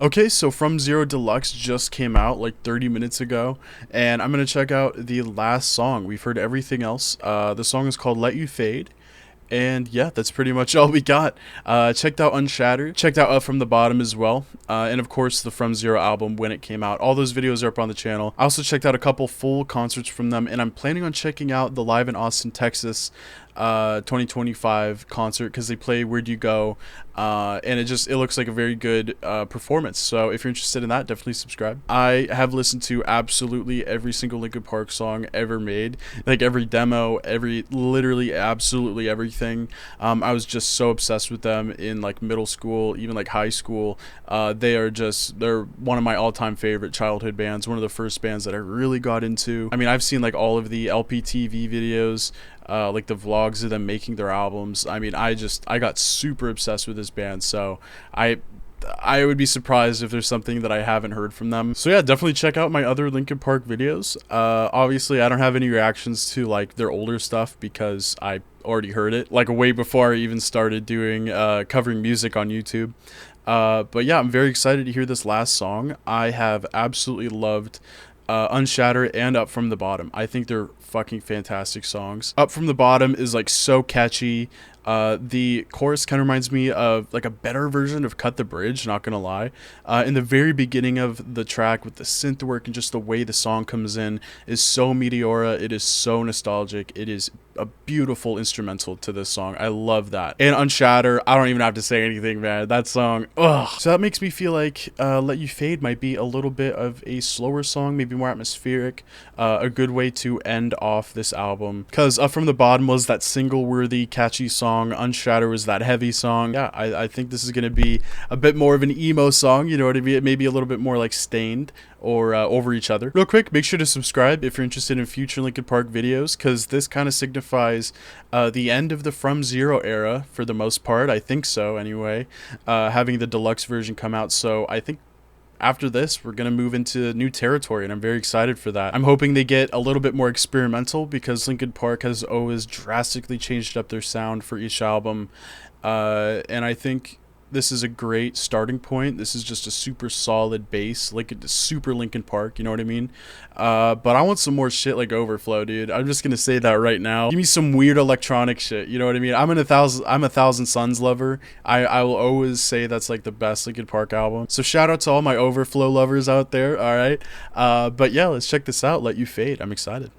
Okay, so From Zero Deluxe just came out like 30 minutes ago, and I'm gonna check out the last song. We've heard everything else. The song is called Let You Fade, and yeah, that's pretty much all we got. Checked out Unshattered, checked out Up From the Bottom as well, and of course the From Zero album when it came out. All those videos are up on the channel. I also checked out a couple full concerts from them, and I'm planning on checking out the Live in Austin, Texas 2025 concert because they play Where'd You Go, and it looks like a very good performance. So if you're interested in that, definitely subscribe. I have listened to absolutely every single Linkin Park song ever made, like every demo, literally absolutely everything. I was just so obsessed with them in like middle school, even like high school. They're one of my all-time favorite childhood bands, one of the first bands that I really got into. I mean, I've seen like all of the LPTV videos, like the vlogs of them making their albums. I mean, I got super obsessed with this band, so I would be surprised if there's something that I haven't heard from them. So yeah, definitely check out my other Linkin Park videos. Obviously, I don't have any reactions to like their older stuff because I already heard it like way before I even started doing covering music on YouTube. But yeah, I'm very excited to hear this last song. I have absolutely loved Unshattered and Up From the Bottom. I think they're fucking fantastic songs. Up From the Bottom is like so catchy. The chorus kind of reminds me of like a better version of Cut the Bridge, not gonna lie. In the very beginning of the track with the synth work and just the way the song comes in is so Meteora. It is so nostalgic. It is a beautiful instrumental to this song. I love that. And Unshatter, I don't even have to say anything, man. That song, ugh. So that makes me feel like Let You Fade might be a little bit of a slower song, maybe more atmospheric, a good way to end off this album. Because Up From the Bottom was that single-worthy, catchy song. Unshatter was that heavy song. Yeah, I think this is going to be a bit more of an emo song, you know what I mean? Maybe a little bit more like Stained or Over Each Other. Real quick, make sure to subscribe if you're interested in future Linkin Park videos, because this kind of signifies the end of the From Zero era for the most part. I think so, anyway, having the deluxe version come out. So I think after this, we're going to move into new territory, and I'm very excited for that. I'm hoping they get a little bit more experimental because Linkin Park has always drastically changed up their sound for each album, and I think this is a great starting point. This is just a super solid base, like super Linkin Park, you know what I mean? But I want some more shit like Overflow, dude. I'm just gonna say that right now. Give me some weird electronic shit, you know what I mean? I'm a Thousand Suns lover. I will always say that's like the best Linkin Park album. So shout out to all my Overflow lovers out there, all right? But yeah, let's check this out. Let You Fade. I'm excited.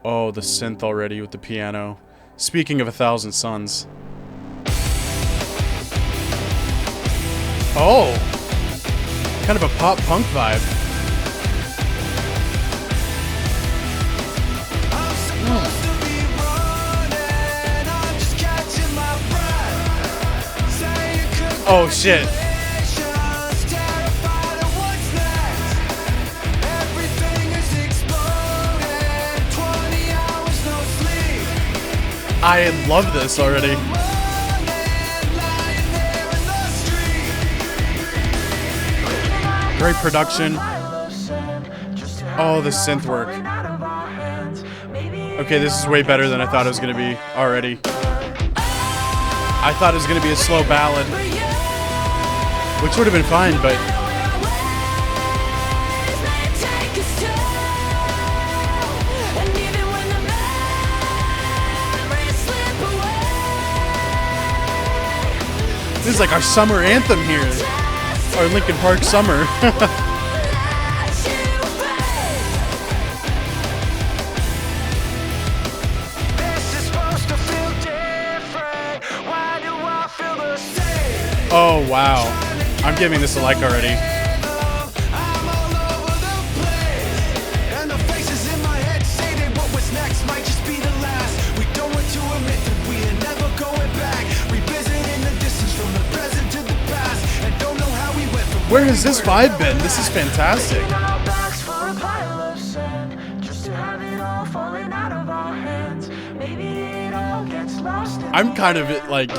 Oh, the synth already with the piano. Speaking of A Thousand Suns. Oh! Kind of a pop-punk vibe. Oh, shit. I love this already. Great production. Oh, the synth work. Okay, this is way better than I thought it was going to be already. I thought it was going to be a slow ballad, which would have been fine, but this is like our summer anthem here. Our Linkin Park summer. Oh, wow. I'm giving this a like already. Where has this vibe been? This is fantastic. I'm kind of like...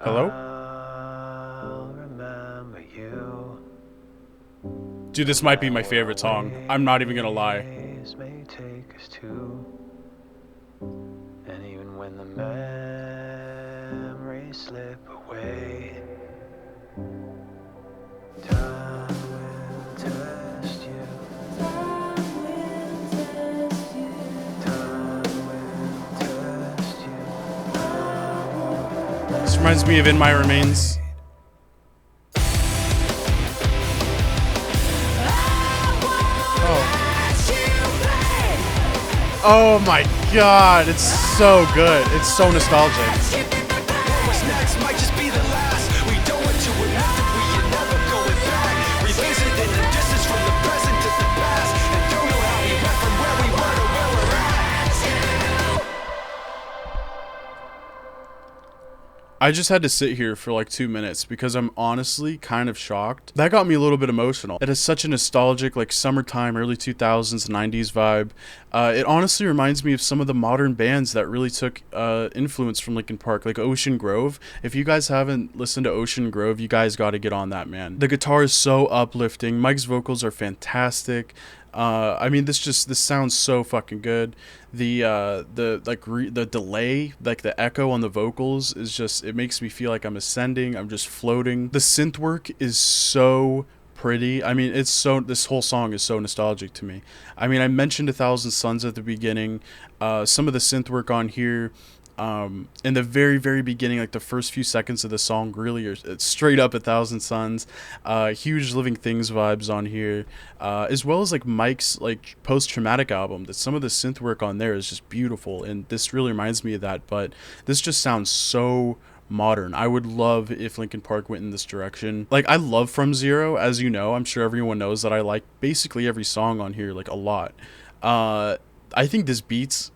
Hello? I'll remember you. Dude, this might be my favorite song. I'm not even gonna lie. Ways may take us to, and even when the memories slip away, time will test you. Time will test you. This reminds me of In My Remains. Oh. Oh my god, it's so good. It's so nostalgic. What's next might just be the last. We don't want to admit that we are never going back. Revisiting the distance from the present to the past, and don't know how we went from where we were to where we're at. I just had to sit here for like 2 minutes because I'm honestly kind of shocked. That got me a little bit emotional. It has such a nostalgic, like summertime, early 2000s, 90s vibe. It honestly reminds me of some of the modern bands that really took influence from Linkin Park, like Ocean Grove. If you guys haven't listened to Ocean Grove, you guys got to get on that, man. The guitar is so uplifting. Mike's vocals are fantastic. I mean, this sounds so fucking good. The delay, like the echo on the vocals is just, it makes me feel like I'm ascending. I'm just floating. The synth work is so pretty. I mean, this whole song is so nostalgic to me. I mean, I mentioned A Thousand Suns at the beginning. Some of the synth work on here, in the very, very beginning, like the first few seconds of the song, really are it's straight up A Thousand Suns. Huge Living Things vibes on here, as well as like Mike's like post-traumatic album. That some of the synth work on there is just beautiful, and this really reminds me of that. But this just sounds so modern. I would love if Linkin Park went in this direction. Like, I love From Zero, as you know. I'm sure everyone knows that I like basically every song on here like a lot. I think this beats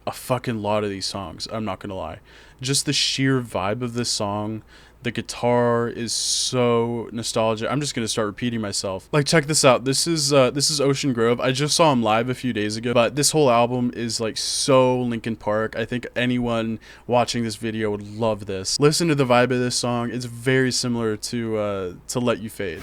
a fucking lot of these songs. I'm not gonna lie. Just the sheer vibe of this song. The guitar is so nostalgic. I'm just gonna start repeating myself. Like, check this out. This is Ocean Grove. I just saw him live a few days ago, but this whole album is like so Linkin Park. I think anyone watching this video would love this. Listen to the vibe of this song. It's very similar to Let You Fade.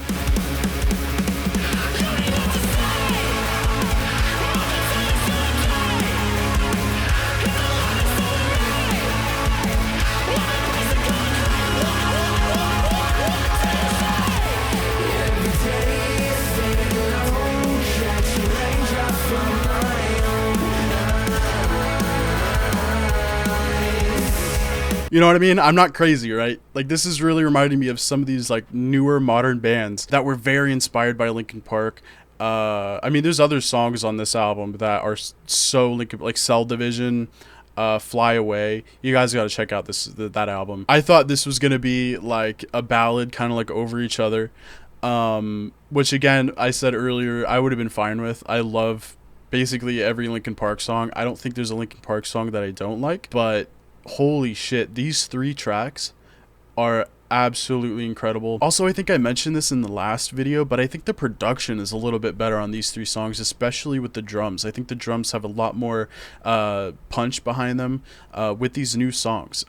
You know what I mean? I'm not crazy, right? Like, this is really reminding me of some of these like newer modern bands that were very inspired by Linkin Park. I mean, there's other songs on this album that are so Linkin, like Cell Division, Fly Away. You guys got to check out that album. I thought this was gonna be like a ballad, kind of like Over Each Other, which again I said earlier I would have been fine with. I love basically every Linkin Park song. I don't think there's a Linkin Park song that I don't like, but holy shit, these 3 tracks are absolutely incredible. Also, I think I mentioned this in the last video, but I think the production is a little bit better on these 3 songs, especially with the drums. I think the drums have a lot more punch behind them with these new songs.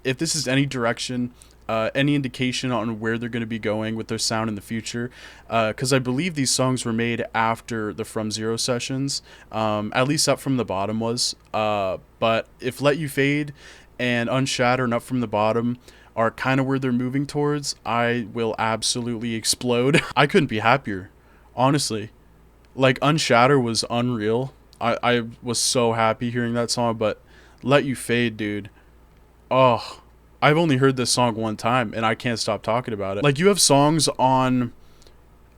If this is any direction, any indication on where they're going to be going with their sound in the future, because I believe these songs were made after the From Zero sessions, at least Up From the Bottom was, but if Let You Fade and Unshatter and Up From the Bottom are kind of where they're moving towards, I will absolutely explode. I couldn't be happier, honestly. Like, Unshatter was unreal. I was so happy hearing that song, but Let You Fade, dude, oh, I've only heard this song one time and I can't stop talking about it. Like, you have songs on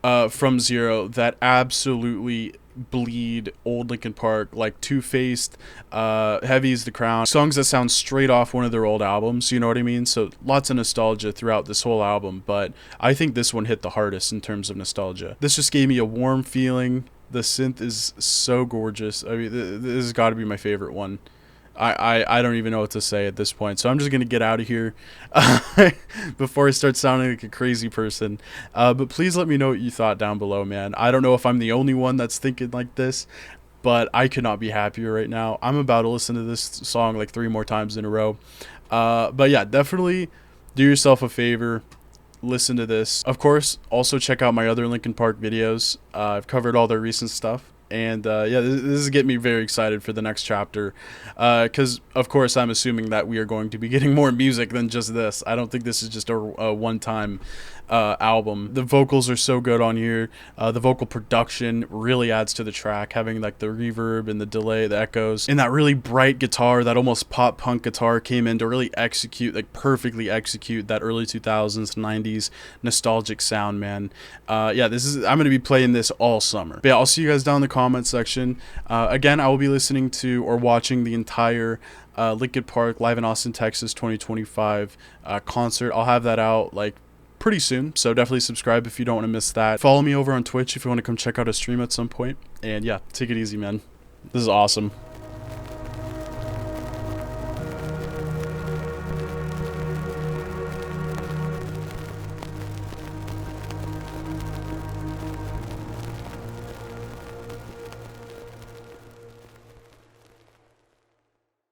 From Zero that absolutely bleed old Linkin Park, like Two-Faced, Heavy is the Crown, songs that sound straight off one of their old albums, you know what I mean? So lots of nostalgia throughout this whole album, but I think this one hit the hardest in terms of nostalgia. This just gave me a warm feeling. The synth is so gorgeous. I mean, this has got to be my favorite one. I don't even know what to say at this point, so I'm just gonna get out of here before I start sounding like a crazy person. But please let me know what you thought down below, man. I don't know if I'm the only one that's thinking like this, but I could not be happier right now. I'm about to listen to this song like 3 more times in a row. But yeah, definitely do yourself a favor, listen to this. Of course, also check out my other Linkin Park videos. I've covered all their recent stuff. And yeah, this is getting me very excited for the next chapter, because of course I'm assuming that we are going to be getting more music than just this. I don't think this is just a one-time album. The vocals are so good on here. The vocal production really adds to the track, having like the reverb and the delay, the echoes, and that really bright guitar, that almost pop punk guitar came in to really execute, like perfectly execute that early 2000s 90s nostalgic sound, man. Yeah, I'm gonna be playing this all summer. But yeah, I'll see you guys down in the comments section. Again, I will be listening to or watching the entire Linkin Park Live in Austin, Texas 2025 concert. I'll have that out like pretty soon, so definitely subscribe if you don't want to miss that. Follow me over on Twitch if you want to come check out a stream at some point. And yeah, take it easy, man. This is awesome.